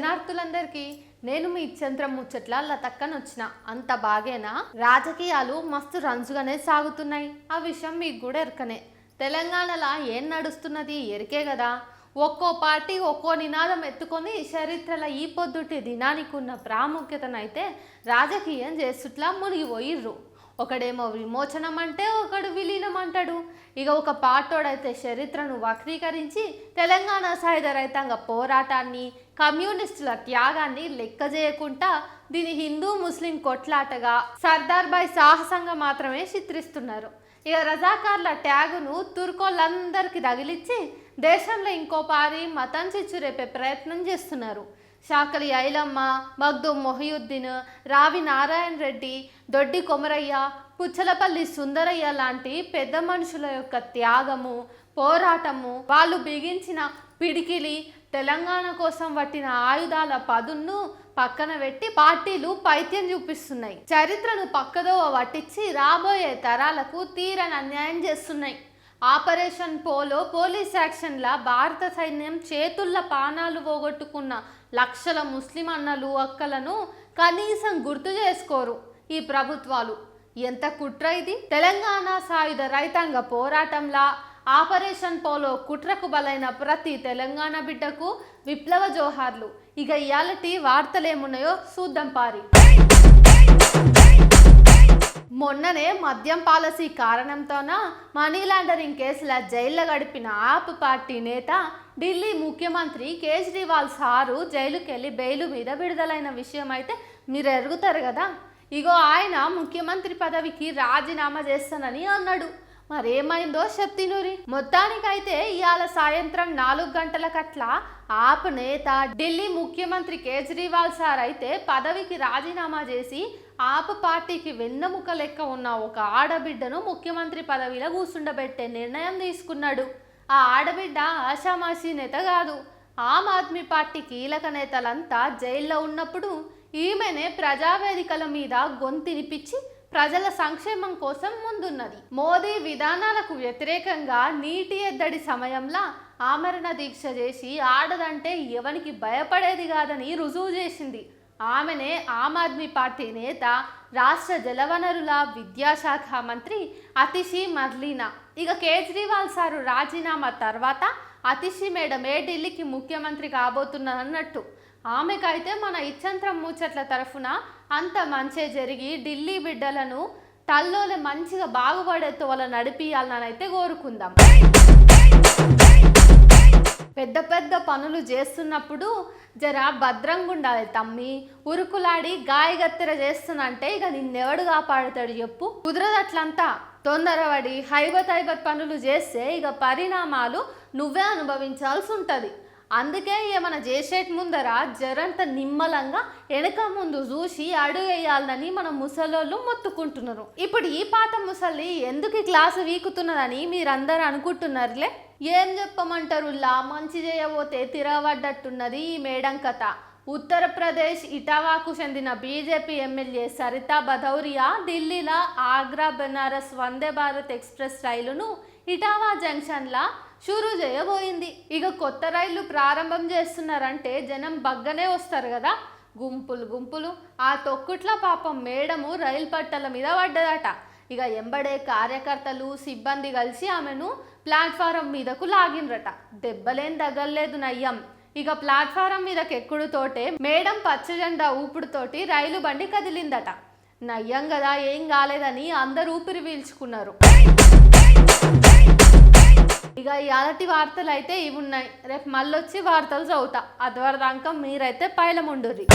శరణార్థులందరికీ నేను మీ చంద్రం ముచ్చట్ల లతక్కనొచ్చిన. అంత బాగేనా? రాజకీయాలు మస్తు రంజుగానే సాగుతున్నాయి. ఆ విషయం మీకు కూడా ఎరకనే. తెలంగాణలో ఏం నడుస్తున్నది ఎరికే కదా. ఒక్కో పార్టీ ఒక్కో నినాదం ఎత్తుకొని చరిత్రలో ఈ పొద్దుటి దినానికి ఉన్న ప్రాముఖ్యతనైతే రాజకీయం చేస్తుట్లా మునిగిపోయిర్రు. ఒకడేమో విమోచనం అంటే ఒకడు విలీనం అంటాడు. ఇక ఒక పార్టోడైతే చరిత్రను వక్రీకరించి తెలంగాణ సాయుధ రైతాంగ పోరాటాన్ని, కమ్యూనిస్టుల త్యాగాన్ని లెక్క చేయకుండా దీని హిందూ ముస్లిం కొట్లాటగా, సర్దార్ బాయ్ సాహసంగా మాత్రమే చిత్రిస్తున్నారు. ఇక రజాకార్ల ట్యాగును తుర్కోళ్ళందరికీ తగిలిచ్చి దేశంలో ఇంకో పారి మతం చిచ్చు రేపే ప్రయత్నం చేస్తున్నారు. శాకలి ఐలమ్మ, మగ్దుం మొహియుద్దీన్, రావి నారాయణ రెడ్డి, దొడ్డి కొమరయ్య, పుచ్చలపల్లి సుందరయ్య లాంటి పెద్ద మనుషుల యొక్క త్యాగము, పోరాటము, వాళ్ళు బిగించిన పిడికిలి, తెలంగాణ కోసం పట్టిన ఆయుధాల పదును పక్కన పెట్టి పార్టీలు పైత్యం చూపిస్తున్నాయి. చరిత్రను పక్కదోవ పట్టించి రాబోయే తరాలకు తీరని అన్యాయం చేస్తున్నాయి. ఆపరేషన్ పోలో పోలీస్ యాక్షన్ల భారత సైన్యం చేతుల్ల పానాలు పోగొట్టుకున్న లక్షల ముస్లిం అన్నలు అక్కలను కనీసం గుర్తు చేసుకోరు ఈ ప్రభుత్వాలు. ఎంత కుట్ర ఇది! తెలంగాణ సాయుధ రైతాంగ పోరాటంలా ఆపరేషన్ పోలో కుట్రకు బలైన ప్రతి తెలంగాణ బిడ్డకు విప్లవ జోహార్లు. ఇక ఇయాలటి వార్తలేమున్నాయో చూద్దాం పారి. మొన్ననే మద్యం పాలసీ కారణంతోన మనీ లాండరింగ్ కేసుల జైల్లో గడిపిన ఆప్ పార్టీ నేత, ఢిల్లీ ముఖ్యమంత్రి కేజ్రీవాల్ సారు జైలుకెళ్ళి బెయిలు మీద విడుదలైన విషయం అయితే మీరు ఎరుగుతారు కదా. ఇగో ఆయన ముఖ్యమంత్రి పదవికి రాజీనామా చేస్తానని అన్నాడు. మరేమైందో చెప్తినూరి. మొత్తానికైతే ఇవాళ సాయంత్రం 4 గంటలకట్ల ఆప్ నేత, ఢిల్లీ ముఖ్యమంత్రి కేజ్రీవాల్ సార్ అయితే పదవికి రాజీనామా చేసి ఆప్ పార్టీకి వెన్నెముక లెక్క ఉన్న ఒక ఆడబిడ్డను ముఖ్యమంత్రి పదవిలో కూర్చుండబెట్టే నిర్ణయం తీసుకున్నాడు. ఆ ఆడబిడ్డ ఆషామాషీ నేత కాదు. ఆమ్ ఆద్మీ పార్టీ కీలక నేతలంతా జైల్లో ఉన్నప్పుడు ఈమెనే ప్రజావేదికల మీద గొంతినిపించి ప్రజల సంక్షేమం కోసం ముందున్నది. మోదీ విధానాలకు వ్యతిరేకంగా నీటి ఎద్దడి సమయంలో ఆమరణ దీక్ష చేసి ఆడదంటే ఎవనికి భయపడేది కాదని రుజువు చేసింది. ఆమెనే ఆమ్ ఆద్మీ పార్టీ నేత, రాష్ట్ర జలవనరుల విద్యాశాఖ మంత్రి అతిషి మర్లీనా. ఇక కేజ్రీవాల్ సారు రాజీనామా తర్వాత అతిషి మేడమే ఢిల్లీకి ముఖ్యమంత్రి కాబోతున్నదన్నట్టు. ఆమెకైతే మన ఇచ్చంత్రం ముచ్చట్ల తరఫున అంత మంచే జరిగి ఢిల్లీ బిడ్డలను తల్లోలే మంచిగా బాగుపడేతో వాళ్ళ నడిపియాలనైతే కోరుకుందాం. పెద్ద పెద్ద పనులు చేస్తున్నప్పుడు జర భద్రంగా ఉండాలి తమ్మి. ఉరుకులాడి గాయగత్తెర చేస్తున్నంటే ఇక నిన్నెవడు కాపాడుతాడు చెప్పు? కుదరదట్లంతా. తొందరపడి హైబత్ పనులు చేస్తే ఇక పరిణామాలు నువ్వే అనుభవించాల్సి ఉంటుంది. అందుకే ఏమైనా చేసేటి ముందర జరంత నిమ్మలంగా వెనక ముందు చూసి అడుగు వేయాలని మన ముసలోళ్ళు మొత్తుకుంటున్నారు. ఇప్పుడు ఈ పాత ముసలి ఎందుకు క్లాసు వీకుతున్నదని మీరందరూ అనుకుంటున్నారులే. ఏం చెప్పమంటారులా, మంచి చేయబోతే తిరగబడ్డట్టున్నది ఈ మేడం కథ. ఉత్తరప్రదేశ్ ఇటావాకు చెందిన బీజేపీ ఎమ్మెల్యే సరితా భదౌరియా ఢిల్లీలో ఆగ్రా బెనారస్ వందే భారత్ ఎక్స్ప్రెస్ రైలును ఇటావా జంక్షన్లా షురూ చేయబోయింది. ఇక కొత్త రైళ్లు ప్రారంభం చేస్తున్నారంటే జనం బగ్గనే వస్తారు కదా, గుంపులు గుంపులు. ఆ తొక్కుట్ల పాపం మేడము రైలు పట్టాల మీద పడ్డదట. ఇక ఎంబడే కార్యకర్తలు, సిబ్బంది కలిసి ఆమెను ప్లాట్ఫారం మీదకు లాగినరట. దెబ్బలేం తగలలేదు నయ్యం. ఇక ప్లాట్ఫారం మీదకి ఎక్కుడుతోటే మేడం పచ్చజెండా ఊపుడుతోటి రైలు బండి కదిలిందట. నయ్యం కదా, ఏం కాలేదని అందరూ ఊపిరి పీల్చుకున్నారు. ఇక ఇలాంటి వార్తలు అయితే ఇవి ఉన్నాయి. రేపు మళ్ళొచ్చి వార్తలు చదువుతా. అదివరదాకా మీరైతే పైలముండుర్రి.